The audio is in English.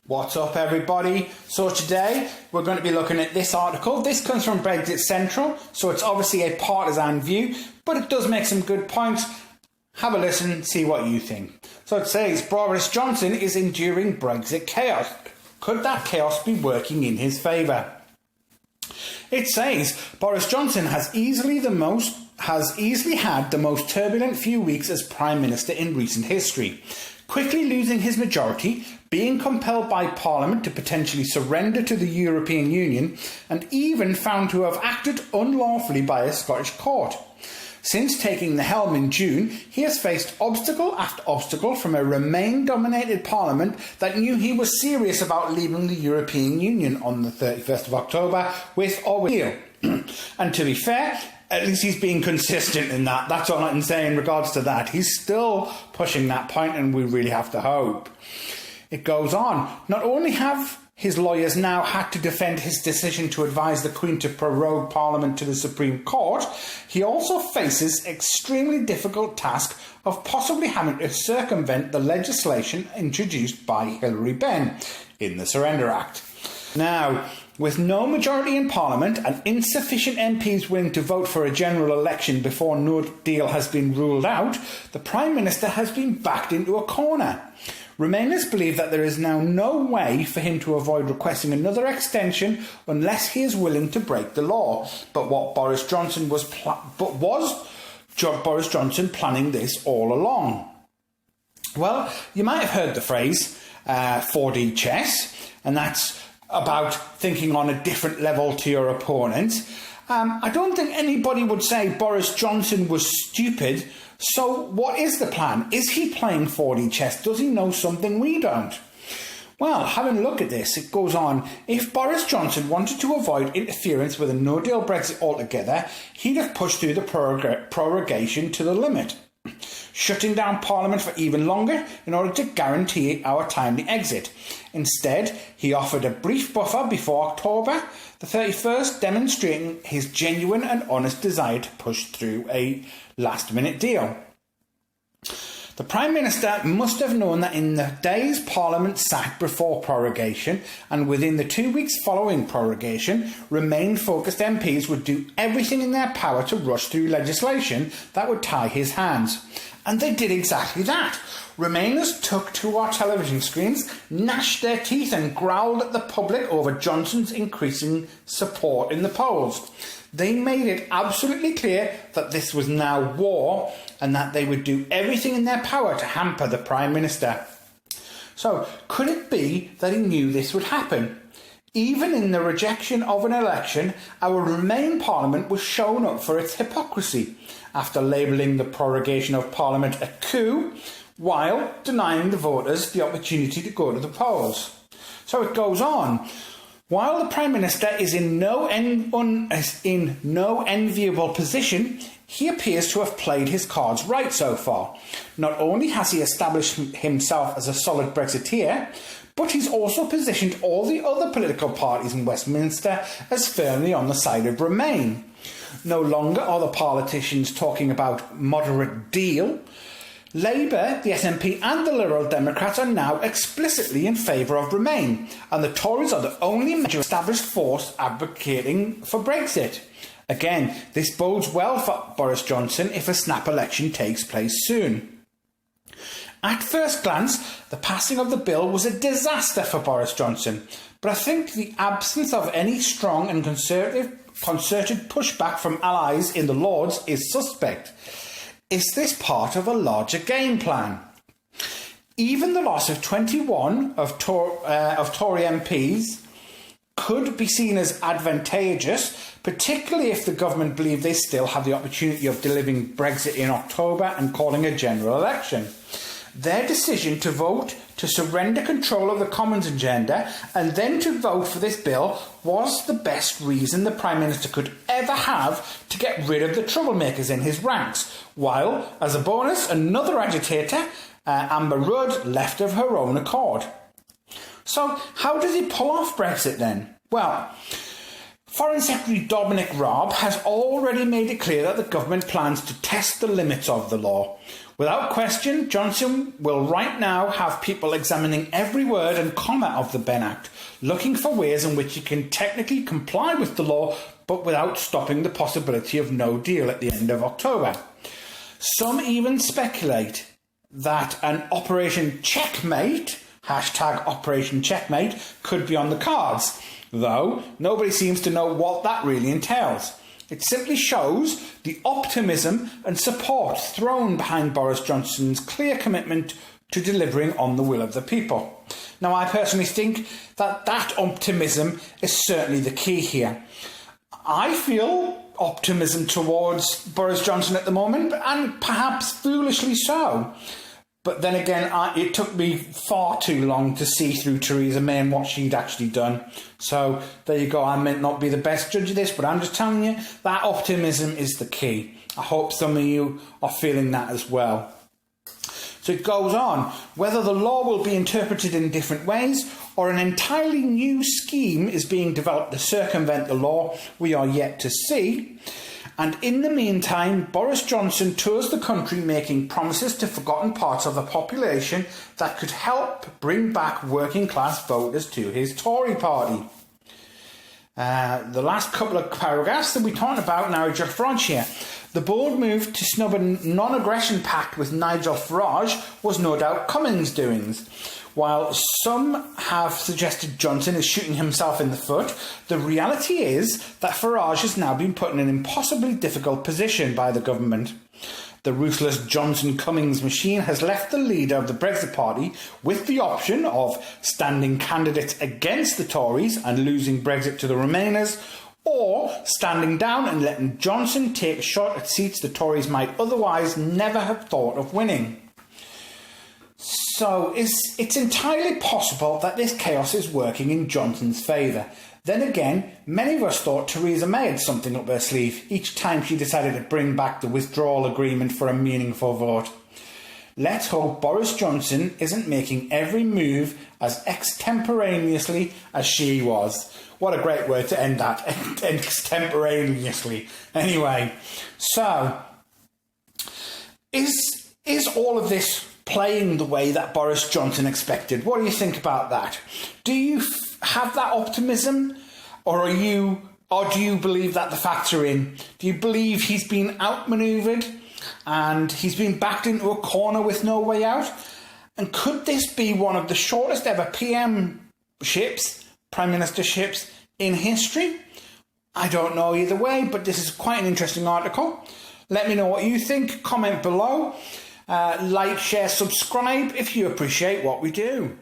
What's up, everybody? So today we're going to be looking at this article. This comes from Brexit Cenral, so it's obviously a partisan view, but it does make some good points. Have a listen, see what you think. So it says, Boris Johnson is enduring Brexit chaos. Could that chaos be working in his favour? It says, Boris Johnson has easily had the most turbulent few weeks as Prime Minister in recent history, quickly losing his majority, being compelled by Parliament to potentially surrender to the European Union, and even found to have acted unlawfully by a Scottish court. Since taking the helm in June, he has faced obstacle after obstacle from a Remain-dominated Parliament that knew he was serious about leaving the European Union on the 31st of October, with or without deal. And to be fair, at least he's being consistent in that. That's all I can say in regards to that. He's still pushing that point, and we really have to hope. It goes on. Not only have his lawyers now had to defend his decision to advise the Queen to prorogue Parliament to the Supreme Court, he also faces extremely difficult task of possibly having to circumvent the legislation introduced by Hilary Benn in the Surrender Act. Now, with no majority in Parliament and insufficient MPs willing to vote for a general election before no deal has been ruled out, the Prime Minister has been backed into a corner. Remainers believe that there is now no way for him to avoid requesting another extension unless he is willing to break the law. But Boris Johnson was Boris Johnson planning this all along? Well, you might have heard the phrase 4D chess, and that's about thinking on a different level to your opponent. I don't think anybody would say Boris Johnson was stupid. So what is the plan? Is he playing 4D chess? Does he know something we don't? Well, having a look at this, it goes on. If Boris Johnson wanted to avoid interference with a no-deal Brexit altogether, he'd have pushed through the prorogation to the limit, shutting down Parliament for even longer in order to guarantee our timely exit. Instead, he offered a brief buffer before October the 31st, demonstrating his genuine and honest desire to push through a last-minute deal. The Prime Minister must have known that in the days Parliament sat before prorogation and within the 2 weeks following prorogation, Remain-focused MPs would do everything in their power to rush through legislation that would tie his hands. And they did exactly that. Remainers took to our television screens, gnashed their teeth and growled at the public over Johnson's increasing support in the polls. They made it absolutely clear that this was now war and that they would do everything in their power to hamper the Prime Minister. So, could it be that he knew this would happen? Even in the rejection of an election, our Remain Parliament was shown up for its hypocrisy after labelling the prorogation of Parliament a coup while denying the voters the opportunity to go to the polls. So it goes on. While the Prime Minister is in no enviable position, he appears to have played his cards right so far. Not only has he established himself as a solid Brexiteer, but he's also positioned all the other political parties in Westminster as firmly on the side of Remain. No longer are the politicians talking about moderate deal. Labour, the SNP and the Liberal Democrats are now explicitly in favour of Remain, and the Tories are the only major established force advocating for Brexit. Again, this bodes well for Boris Johnson if a snap election takes place soon. At first glance, the passing of the bill was a disaster for Boris Johnson, but I think the absence of any strong and concerted pushback from allies in the Lords is suspect. Is this part of a larger game plan? Even the loss of 21 of Tory MPs could be seen as advantageous, particularly if the government believe they still have the opportunity of delivering Brexit in October and calling a general election. Their decision to vote to surrender control of the Commons agenda and then to vote for this bill was the best reason the Prime Minister could ever have to get rid of the troublemakers in his ranks, while, as a bonus, another agitator, Amber Rudd, left of her own accord. So, how does he pull off Brexit then? Well, Foreign Secretary Dominic Raab has already made it clear that the government plans to test the limits of the law. Without question, Johnson will right now have people examining every word and comma of the Benn Act, looking for ways in which he can technically comply with the law, but without stopping the possibility of no deal at the end of October. Some even speculate that an Operation Checkmate, hashtag Operation Checkmate, could be on the cards, though nobody seems to know what that really entails. It simply shows the optimism and support thrown behind Boris Johnson's clear commitment to delivering on the will of the people. Now, I personally think that that optimism is certainly the key here. I feel optimism towards Boris Johnson at the moment, and perhaps foolishly so. But then again, it took me far too long to see through Theresa May and what she'd actually done. So there you go. I may not be the best judge of this, but I'm just telling you that optimism is the key. I hope some of you are feeling that as well. So it goes on. Whether the law will be interpreted in different ways or an entirely new scheme is being developed to circumvent the law, we are yet to see. And in the meantime, Boris Johnson tours the country making promises to forgotten parts of the population that could help bring back working class voters to his Tory party. The last couple of paragraphs that we talked about Nigel Farage here. The bold move to snub a non-aggression pact with Nigel Farage was no doubt Cummings' doings. While some have suggested Johnson is shooting himself in the foot, the reality is that Farage has now been put in an impossibly difficult position by the government. The ruthless Johnson-Cummings machine has left the leader of the Brexit Party with the option of standing candidates against the Tories and losing Brexit to the Remainers, or standing down and letting Johnson take a shot at seats the Tories might otherwise never have thought of winning. So it's entirely possible that this chaos is working in Johnson's favour. Then again, many of us thought Theresa May had something up her sleeve each time she decided to bring back the withdrawal agreement for a meaningful vote. Let's hope Boris Johnson isn't making every move as extemporaneously as she was. What a great word to end that, extemporaneously. Anyway, so is all of this playing the way that Boris Johnson expected? What do you think about that? Do you have that optimism, or do you believe that the facts are in? Do you believe he's been outmanoeuvred and he's been backed into a corner with no way out? And could this be one of the shortest ever PM ships, Prime Minister ships, in history? I don't know either way, but this is quite an interesting article. Let me know what you think. Comment below. Like, share, subscribe if you appreciate what we do.